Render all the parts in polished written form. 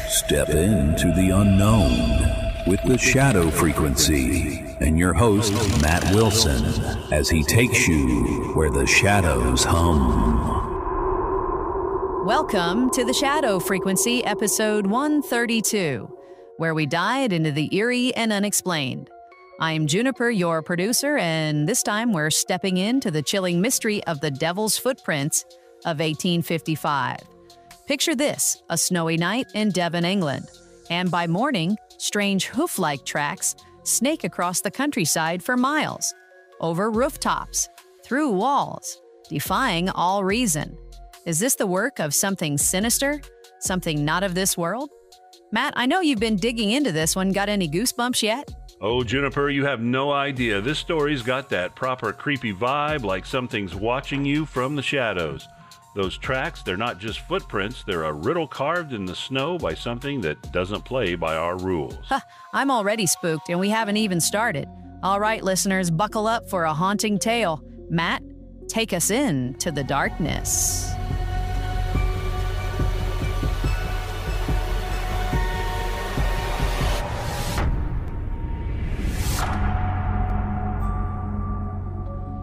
Step into the unknown with the shadow frequency and your host, Matt Wilson, as he takes you where the shadows hum. Welcome to the Shadow Frequency, episode 132, where we dive into the eerie and unexplained. I'm Juniper, your producer, and this time we're stepping into the chilling mystery of the Devil's Footprints of 1855. Picture this, a snowy night in Devon, England, and by morning, strange hoof-like tracks snake across the countryside for miles, over rooftops, through walls, defying all reason. Is this the work of something sinister? Something not of this world? Matt, I know you've been digging into this one. Got any goosebumps yet? Oh, Juniper, you have no idea. This story's got that proper creepy vibe, like something's watching you from the shadows. Those tracks, they're not just footprints, they're a riddle carved in the snow by something that doesn't play by our rules. I'm already spooked, and we haven't even started. All right, listeners, buckle up for a haunting tale. Matt, take us into the darkness.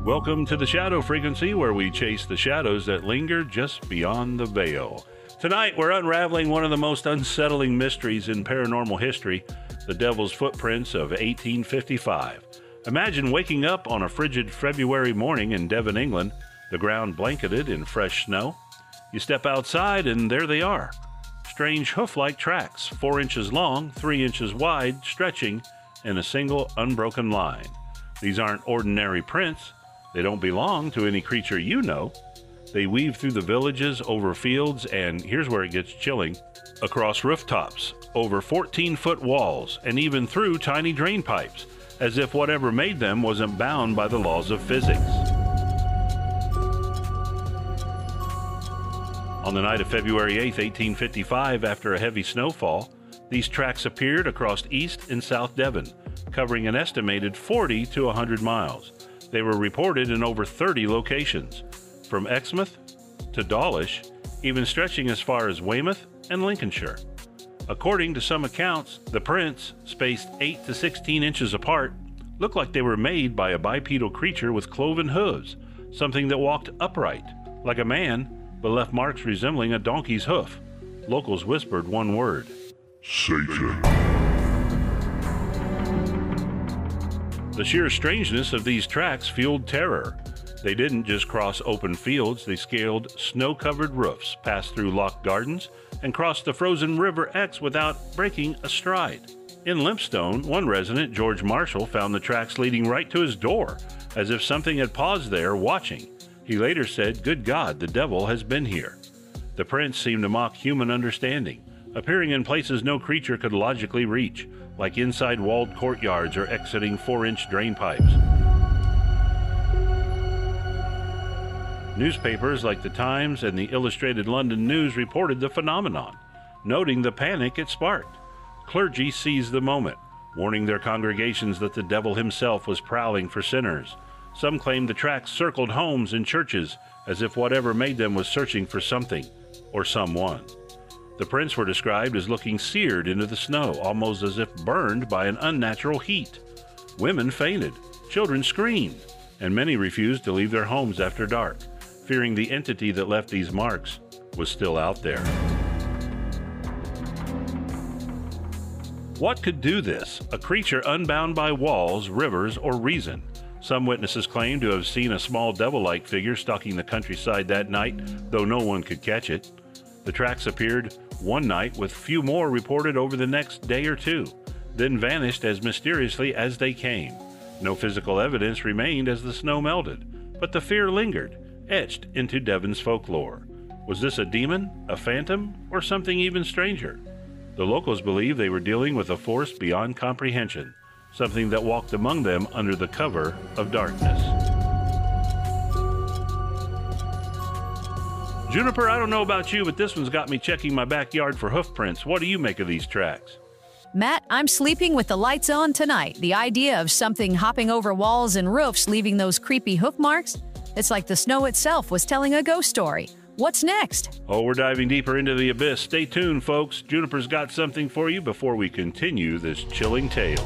Welcome to the Shadow Frequency, where we chase the shadows that linger just beyond the veil. Tonight, we're unraveling one of the most unsettling mysteries in paranormal history, the Devil's Footprints of 1855. Imagine waking up on a frigid February morning in Devon, England, the ground blanketed in fresh snow. You step outside, and there they are. Strange hoof-like tracks, 4 inches long, 3 inches wide, stretching in a single unbroken line. These aren't ordinary prints. They don't belong to any creature you know. They weave through the villages, over fields, and here's where it gets chilling, across rooftops, over 14-foot walls, and even through tiny drain pipes, as if whatever made them wasn't bound by the laws of physics. On the night of February 8, 1855, after a heavy snowfall, these tracks appeared across East and South Devon, covering an estimated 40 to 100 miles. They were reported in over 30 locations, from Exmouth to Dawlish, even stretching as far as Weymouth and Lincolnshire. According to some accounts, the prints, spaced 8 to 16 inches apart, looked like they were made by a bipedal creature with cloven hooves, something that walked upright, like a man, but left marks resembling a donkey's hoof. Locals whispered one word: Satan. The sheer strangeness of these tracks fueled terror. They didn't just cross open fields, they scaled snow-covered roofs, passed through locked gardens, and crossed the frozen River Exe without breaking a stride. In Limpstone, one resident, George Marshall, found the tracks leading right to his door, as if something had paused there watching. He later said, "Good God, the devil has been here." The prints seemed to mock human understanding, appearing in places no creature could logically reach, like inside walled courtyards or exiting 4-inch drain pipes. Newspapers like the Times and the Illustrated London News reported the phenomenon, noting the panic it sparked. Clergy seized the moment, warning their congregations that the devil himself was prowling for sinners. Some claimed the tracks circled homes and churches, as if whatever made them was searching for something or someone. The prints were described as looking seared into the snow, almost as if burned by an unnatural heat. Women fainted, children screamed, and many refused to leave their homes after dark, fearing the entity that left these marks was still out there. What could do this? A creature unbound by walls, rivers, or reason. Some witnesses claim to have seen a small devil-like figure stalking the countryside that night, though no one could catch it. The tracks appeared one night, with few more reported over the next day or two, then vanished as mysteriously as they came. No physical evidence remained as the snow melted, but the fear lingered, etched into Devon's folklore. Was this a demon, a phantom, or something even stranger? The locals believed they were dealing with a force beyond comprehension, something that walked among them under the cover of darkness. Juniper, I don't know about you, but this one's got me checking my backyard for hoof prints. What do you make of these tracks? Matt, I'm sleeping with the lights on tonight. The idea of something hopping over walls and roofs leaving those creepy hoof marks, it's like the snow itself was telling a ghost story. What's next? Oh, we're diving deeper into the abyss. Stay tuned, folks. Juniper's got something for you before we continue this chilling tale.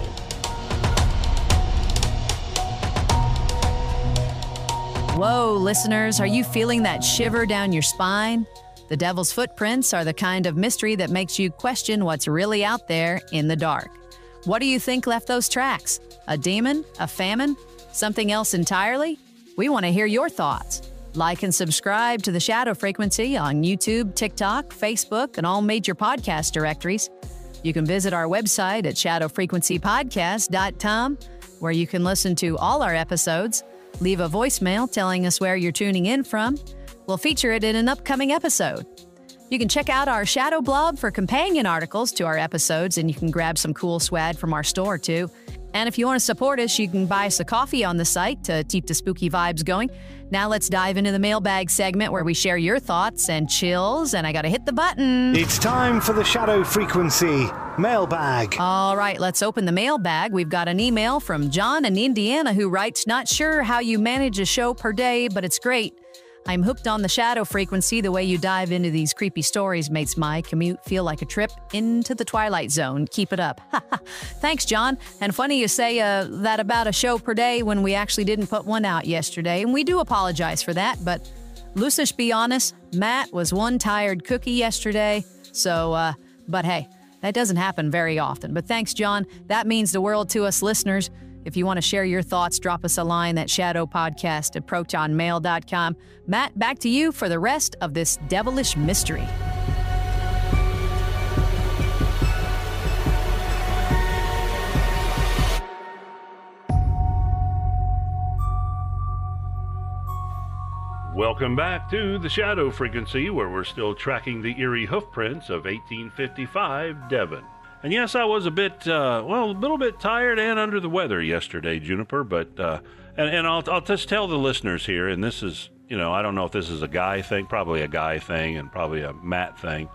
Whoa, listeners, are you feeling that shiver down your spine? The devil's footprints are the kind of mystery that makes you question what's really out there in the dark. What do you think left those tracks? A demon? A famine? Something else entirely? We want to hear your thoughts. Like and subscribe to The Shadow Frequency on YouTube, TikTok, Facebook, and all major podcast directories. You can visit our website at shadowfrequencypodcast.com, where you can listen to all our episodes. Leave a voicemail telling us where you're tuning in from. We'll feature it in an upcoming episode. You can check out our Shadow blog for companion articles to our episodes, and you can grab some cool swag from our store, too. And if you want to support us, you can buy us a coffee on the site to keep the spooky vibes going. Now let's dive into the mailbag segment where we share your thoughts and chills, and I gotta hit the button. It's time for the Shadow Frequency mailbag. All right, let's open the mailbag. We've got an email from John in Indiana who writes, "Not sure how you manage a show per day, but it's great. I'm hooked on the Shadow Frequency. The way you dive into these creepy stories makes my commute feel like a trip into the Twilight Zone. Keep it up." Thanks, John. And funny you say that about a show per day when we actually didn't put one out yesterday. And we do apologize for that. But Lucish, be honest, Matt was one tired cookie yesterday. So, but hey, that doesn't happen very often. But thanks, John. That means the world to us listeners. If you want to share your thoughts, drop us a line at shadowpodcast@protonmail.com. Matt, back to you for the rest of this devilish mystery. Welcome back to the Shadow Frequency, where we're still tracking the eerie hoofprints of 1855 Devon. And yes, I was a little bit tired and under the weather yesterday, Juniper, but, and I'll just tell the listeners here, and this is, I don't know if this is a guy thing, probably a guy thing and probably a Matt thing,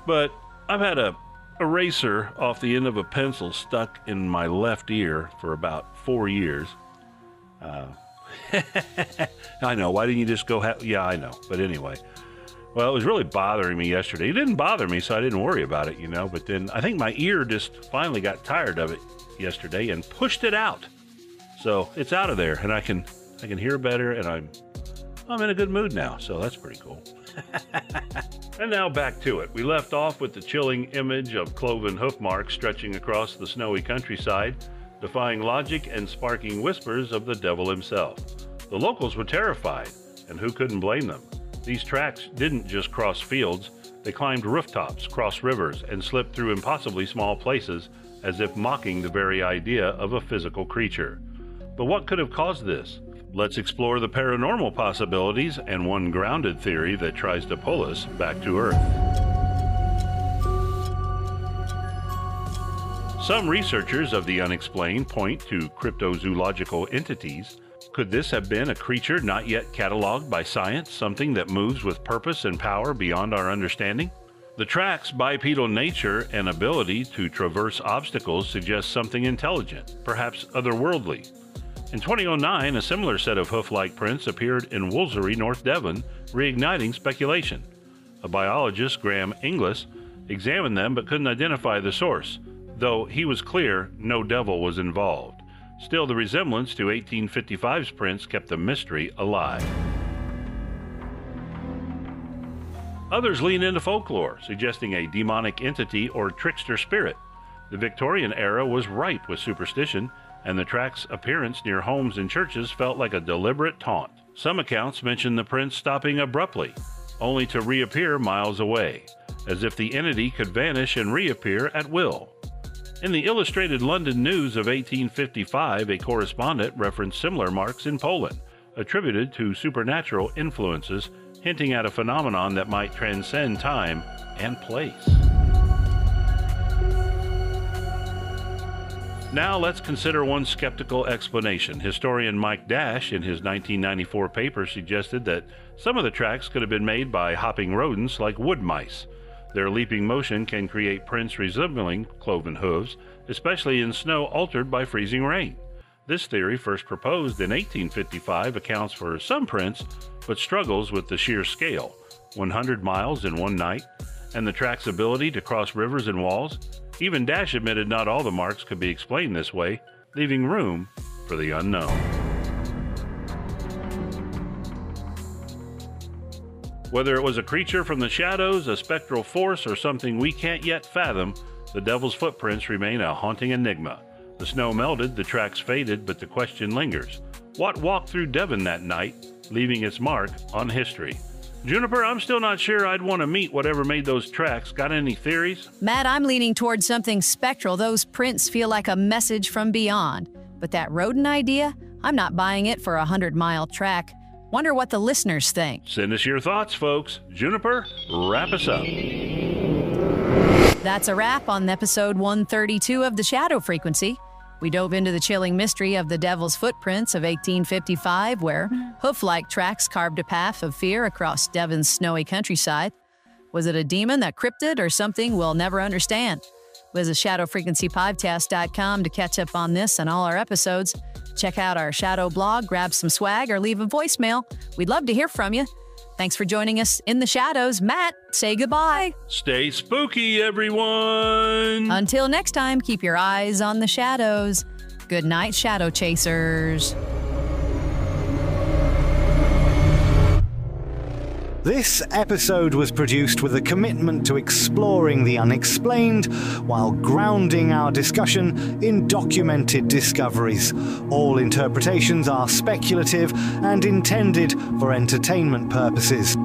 but I've had a eraser off the end of a pencil stuck in my left ear for about 4 years. I know, why didn't you just go, yeah, I know, but anyway. Well, it was really bothering me yesterday. It didn't bother me, so I didn't worry about it, but then I think my ear just finally got tired of it yesterday and pushed it out. So it's out of there, and I can hear better, and I'm in a good mood now, so that's pretty cool. And now back to it. We left off with the chilling image of cloven hoof marks stretching across the snowy countryside, defying logic and sparking whispers of the devil himself. The locals were terrified, and who couldn't blame them? These tracks didn't just cross fields, they climbed rooftops, crossed rivers, and slipped through impossibly small places, as if mocking the very idea of a physical creature. But what could have caused this? Let's explore the paranormal possibilities and one grounded theory that tries to pull us back to Earth. Some researchers of the unexplained point to cryptozoological entities. Could this have been a creature not yet cataloged by science, something that moves with purpose and power beyond our understanding? The track's bipedal nature and ability to traverse obstacles suggest something intelligent, perhaps otherworldly. In 2009, a similar set of hoof-like prints appeared in Wolseley, North Devon, reigniting speculation. A biologist, Graham Inglis, examined them but couldn't identify the source, though he was clear no devil was involved. Still, the resemblance to 1855's prints kept the mystery alive. Others lean into folklore, suggesting a demonic entity or trickster spirit. The Victorian era was ripe with superstition, and the track's appearance near homes and churches felt like a deliberate taunt. Some accounts mention the prints stopping abruptly, only to reappear miles away, as if the entity could vanish and reappear at will. In the Illustrated London News of 1855, a correspondent referenced similar marks in Poland, attributed to supernatural influences, hinting at a phenomenon that might transcend time and place. Now let's consider one skeptical explanation. Historian Mike Dash, in his 1994 paper, suggested that some of the tracks could have been made by hopping rodents like wood mice. Their leaping motion can create prints resembling cloven hooves, especially in snow altered by freezing rain. This theory, first proposed in 1855, accounts for some prints, but struggles with the sheer scale. 100 miles in one night, and the track's ability to cross rivers and walls. Even Dash admitted not all the marks could be explained this way, leaving room for the unknown. Whether it was a creature from the shadows, a spectral force, or something we can't yet fathom, the Devil's footprints remain a haunting enigma. The snow melted, the tracks faded, but the question lingers. What walked through Devon that night, leaving its mark on history? Juniper, I'm still not sure I'd want to meet whatever made those tracks. Got any theories? Matt, I'm leaning towards something spectral. Those prints feel like a message from beyond. But that rodent idea? I'm not buying it for a 100-mile track. Wonder what the listeners think. Send us your thoughts, folks. Juniper, wrap us up. That's a wrap on episode 132 of The Shadow Frequency. We dove into the chilling mystery of the Devil's footprints of 1855, where hoof-like tracks carved a path of fear across Devon's snowy countryside. Was it a demon, that cryptid, or something we'll never understand? Visit shadowfrequencypodcast.com to catch up on this and all our episodes. Check out our Shadow blog, grab some swag, or leave a voicemail. We'd love to hear from you. Thanks for joining us in the shadows. Matt, say goodbye. Stay spooky, everyone. Until next time, keep your eyes on the shadows. Good night, Shadow Chasers. This episode was produced with a commitment to exploring the unexplained while grounding our discussion in documented discoveries. All interpretations are speculative and intended for entertainment purposes.